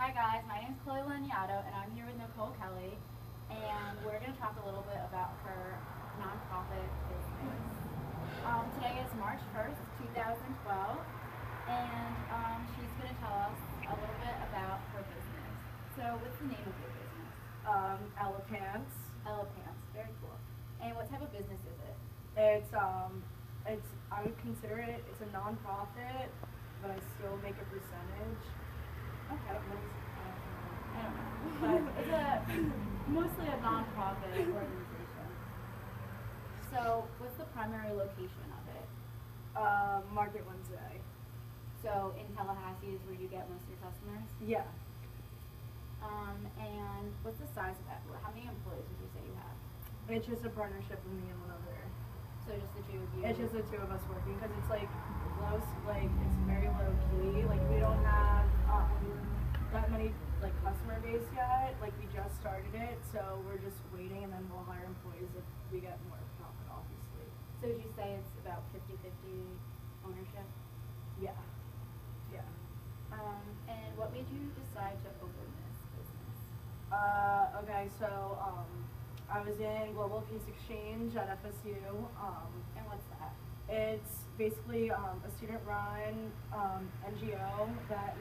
Hi guys, my name is Laniado and I'm here with Nicole Kelly and we're going to talk a little bit about her nonprofit business. Today is March 1st, 2012 and she's going to tell us a little bit about her business. So what's the name of your business? Ella Pants. Ella Pants, very cool. And what type of business is it? I would consider it's a non-profit, but I still make a percentage. Okay. I don't know. But it's mostly a non-profit organization. So what's the primary location of it? Market Wednesday. So in Tallahassee is where you get most of your customers? Yeah. And what's the size of that? How many employees would you say you have? It's just a partnership with me and one other. So just the two of you? It's just the two of us working because it's like it's very low key. Like we don't have that many like customer base yet. Like we just started it, so we're just waiting, and then we'll hire employees if we get more profit, obviously. So would you say it's about 50-50 ownership? Yeah. Yeah. And what made you decide to open this business? Okay, so I was in Global Peace Exchange at FSU. And what's that? It's basically a student-run NGO that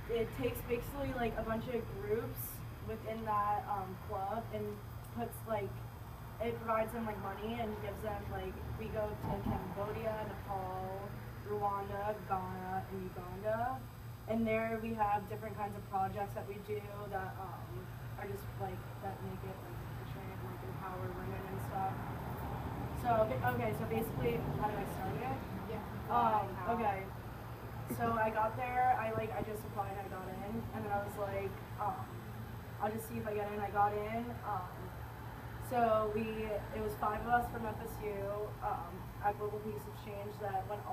it takes basically like a bunch of groups within that club and puts it provides them like money and gives them we go to Cambodia, Nepal, Rwanda, Ghana, and Uganda, and there we have different kinds of projects that we do that are just that make it efficient, empower women and stuff. So okay, so basically, how did I start it? Yeah. Okay. So I got there, I just applied, I got in, and then I was like, I'll just see if I get in. I got in. So it was 5 of us from FSU at Global Peace Exchange that went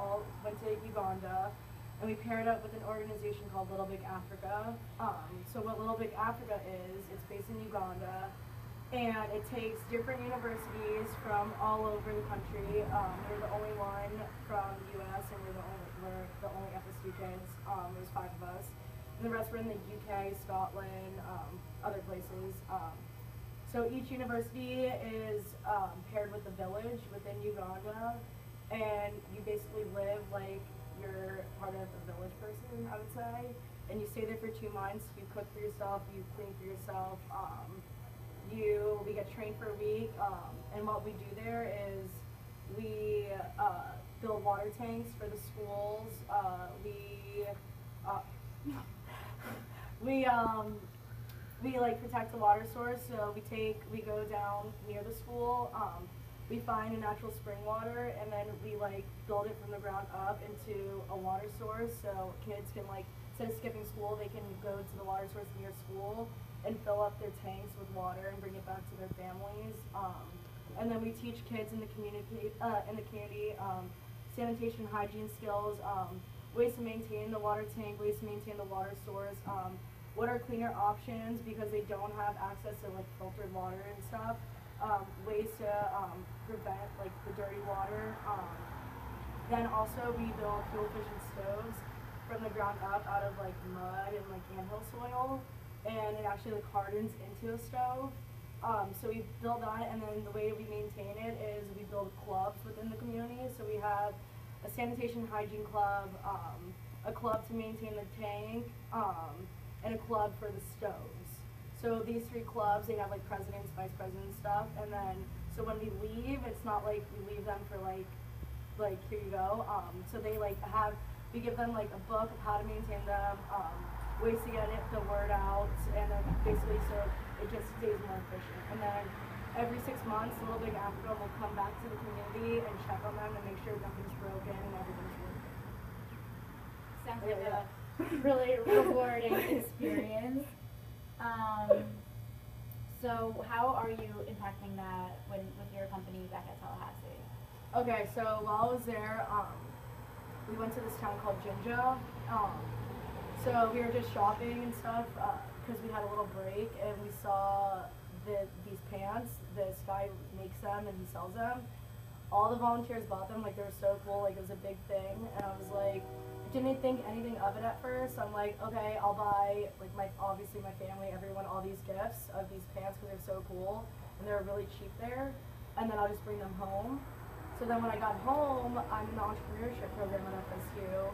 to Uganda, and we paired up with an organization called Little Big Africa. So what Little Big Africa is, it's based in Uganda, and it takes different universities from all over the country. We're the only one from the U.S. and we're the only FSU kids. There's 5 of us. And the rest were in the UK, Scotland, other places. So each university is paired with a village within Uganda, and you basically live like you're part of a village person, I would say. And you stay there for 2 months. You cook for yourself. You clean for yourself. We get trained for a week, and what we do there is we build water tanks for the schools. We protect the water source, so we go down near the school. We find a natural spring water, and then we build it from the ground up into a water source, so kids can instead of skipping school, they can go to the water source near school and fill up their tanks with water and bring it back to their families. And then we teach kids in the community, sanitation, hygiene skills, ways to maintain the water tank, ways to maintain the water source, what are cleaner options because they don't have access to filtered water and stuff, ways to prevent the dirty water. Then also we build fuel efficient stoves from the ground up out of mud and anthill soil, and it actually hardens into a stove. So we build that, and then the way we maintain it is we build clubs within the community. So we have a sanitation hygiene club, a club to maintain the tank, and a club for the stoves. So these 3 clubs, they have presidents, vice presidents, stuff, and then so when we leave, it's not we leave them for here you go. So they we give them a book of how to maintain them, ways to get the word out, and then basically so it just stays more efficient. And then every 6 months, Little Big Africa will come back to the community and check on them and make sure nothing's broken and everything's working. Sounds like a really rewarding experience. So how are you impacting that with your company back at Tallahassee? Okay, so while I was there, we went to this town called Jinja. So we were just shopping and stuff because we had a little break, and we saw these pants. This guy makes them and he sells them. All the volunteers bought them. They were so cool. It was a big thing, and I was didn't think anything of it at first. I'm like, okay, I'll buy like obviously my family, everyone, all these gifts of these pants because they're so cool and they're really cheap there, and then I'll just bring them home. So then when I got home, I'm in the entrepreneurship program at FSU,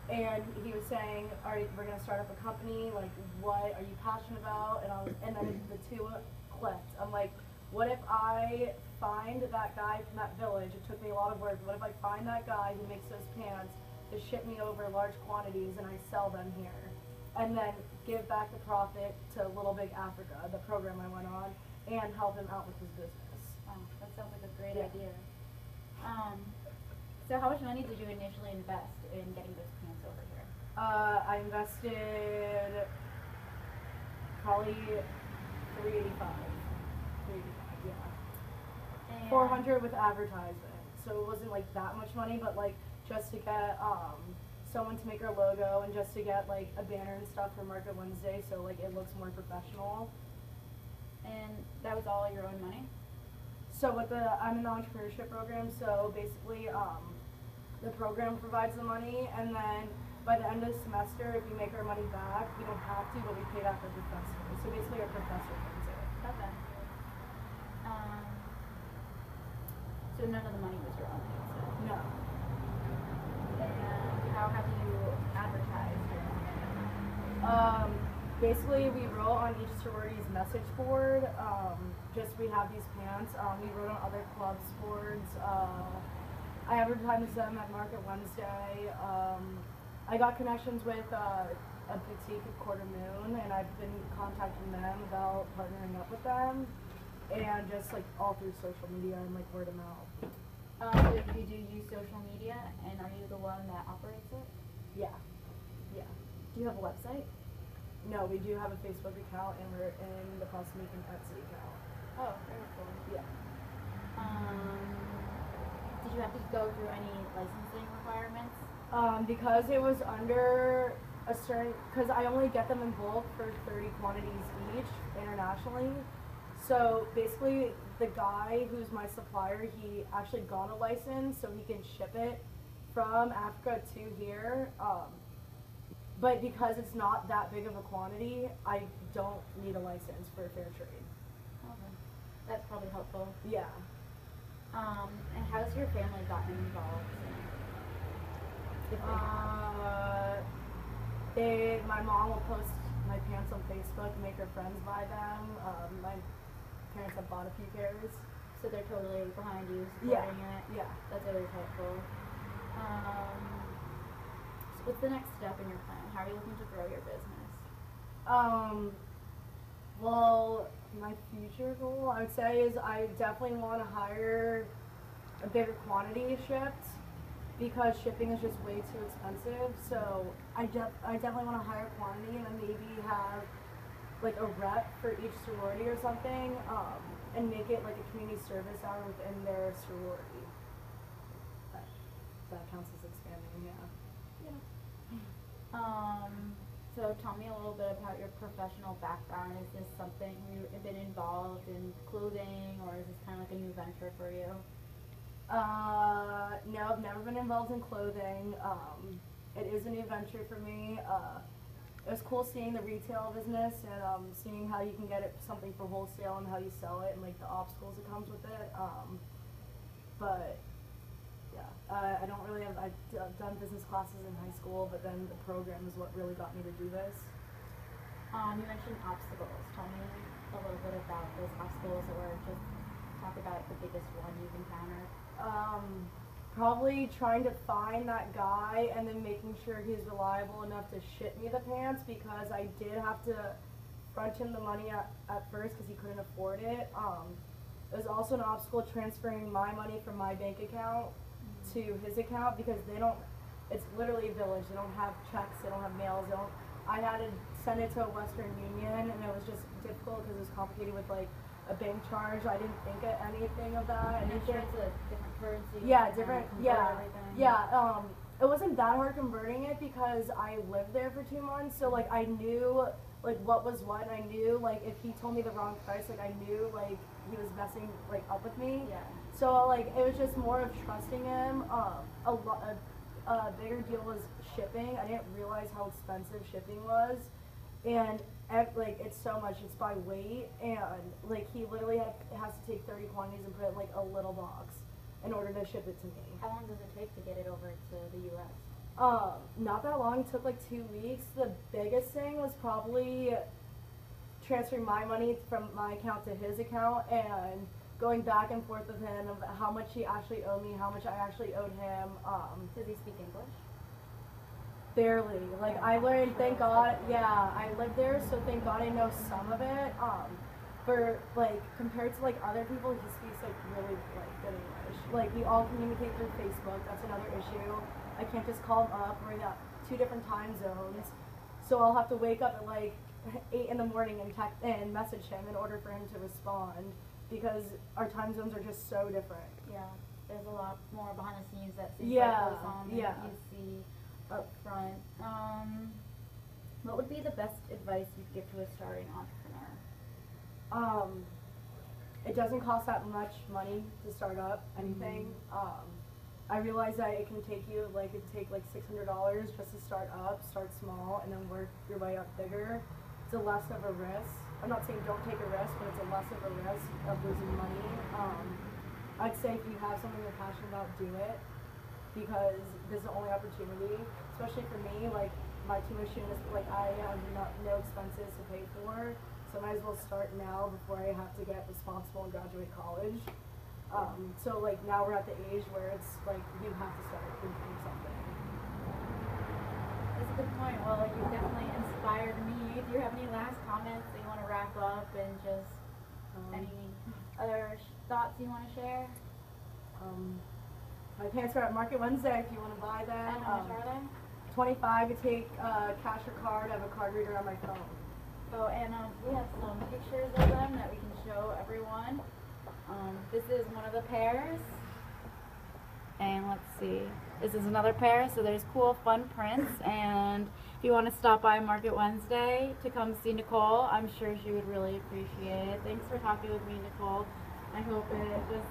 and he was saying, all right, we're gonna start up a company. Like, what are you passionate about? And then the two clicked. I'm like, what if I find that guy from that village? It took me a lot of work. What if I find that guy who makes those pants to ship me over large quantities and I sell them here, and then give back the profit to Little Big Africa, the program I went on, and help him out with his business. Oh, that sounds like a great Yeah. idea. So how much money did you initially invest in getting those pants over here? I invested probably 385. 385, yeah. And 400 with advertisement, so it wasn't like that much money, but like just to get someone to make our logo and just to get like a banner and stuff for Market Wednesday, so like it looks more professional. And that was all your own money? So with I'm in the entrepreneurship program, so basically the program provides the money, and then by the end of the semester, if we make our money back, we don't have to, but we pay back our professor. So basically our professor funds it. Okay. So none of the money was your own, you said? No. And how have you advertised your Basically we wrote on each sorority's message board, we have these pants, we wrote on other clubs' boards, I advertised them at Market Wednesday, I got connections with a boutique at Quarter Moon, and I've been contacting them about partnering up with them, and just like all through social media and like word of mouth. So you do use social media, and are you the one that operates it? Yeah. Yeah. Do you have a website? No, we do have a Facebook account, and we're in the process of making an Etsy account. Oh, very cool. Yeah. Did you have to go through any licensing requirements? Because it was under a certain, because I only get them in bulk for 30 quantities each internationally. So basically, the guy who's my supplier, he actually got a license so he can ship it from Africa to here. But because it's not that big of a quantity, I don't need a license for fair trade. Okay. That's probably helpful. Yeah. And how's your family gotten involved in it? If they have? My mom will post my pants on Facebook and make her friends buy them. My parents have bought a few pairs. So they're totally behind you, Yeah. supporting it? Yeah. That's always helpful. So what's the next step in your plan? How are you looking to grow your business? Well, my future goal, I would say, is I definitely want to hire a bigger quantity shipped, because shipping is just way too expensive. So I definitely want to hire quantity, and then maybe have like a rep for each sorority or something, and make it like a community service hour within their sorority. That counts as expanding, yeah. So tell me a little bit about your professional background. Is this something you've been involved in clothing, or is this kind of like a new venture for you? No, I've never been involved in clothing. It is a new venture for me. It was cool seeing the retail business and seeing how you can get it something for wholesale and how you sell it and like the obstacles that comes with it. But yeah, I don't really have. I've done business classes in high school, but then the program is what really got me to do this. You mentioned obstacles. Tell me a little bit about those obstacles, or just talk about the biggest one you've encountered. Probably trying to find that guy and then making sure he's reliable enough to ship me the pants, because I did have to front him the money at first because he couldn't afford it. It was also an obstacle transferring my money from my bank account to his account, because they don't, it's literally a village, they don't have checks, they don't have mails, they don't, I had to send it to a Western Union, and it was just difficult because it was complicated with like a bank charge. I didn't think of anything of that. And it's a different currency. Yeah, different, yeah, everything. yeah, it wasn't that hard converting it because I lived there for 2 months, so like I knew like what was what, and I knew like if he told me the wrong price, like I knew like he was messing like up with me. Yeah. So like it was just more of trusting him. bigger deal was shipping. I didn't realize how expensive shipping was, and like it's so much. It's by weight, and like he literally has to take 30 quantities and put it in like a little box in order to ship it to me. How long does it take to get it over to the U.S.? Not that long. It took like 2 weeks. The biggest thing was probably transferring my money from my account to his account and going back and forth with him of how much he actually owed me, how much I actually owed him. Does he speak English? Barely. Like I learned, thank God, yeah, I lived there, so thank God I know some of it. For like compared to like other people, he speaks like really like good English. Like we all communicate through Facebook. That's another issue. I can't just call him up. We're in 2 different time zones, so I'll have to wake up at like 8 in the morning and text and message him in order for him to respond because our time zones are just so different. Yeah, there's a lot more behind the scenes that seems Yeah, like goes on than yeah. you see up front. What would be the best advice you'd give to a starting entrepreneur? It doesn't cost that much money to start up anything. I realize that it can take you like $600 just to start up, start small, and then work your way up bigger. It's a less of a risk. I'm not saying don't take a risk, but it's a less of a risk of losing money. I'd say if you have something you're passionate about, do it because this is the only opportunity. Especially for me, like my tuition is like I have no expenses to pay for, so I might as well start now before I have to get responsible and graduate college. So like now we're at the age where it's like you have to start doing something. That's a good point. Well, you definitely inspired me. Do you have any last comments that you want to wrap up and just any other thoughts you want to share? My pants are at Market Wednesday if you want to buy them. And how much are they? $25. You take cash or card. I have a card reader on my phone. Oh, and we have some pictures of them that we can show everyone. This is one of the pairs. And let's see. This is another pair, so there's cool, fun prints. And if you want to stop by Market Wednesday to come see Nicole, I'm sure she would really appreciate it. Thanks for talking with me, Nicole. I hope it was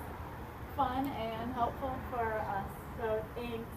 fun and helpful for us. So thanks.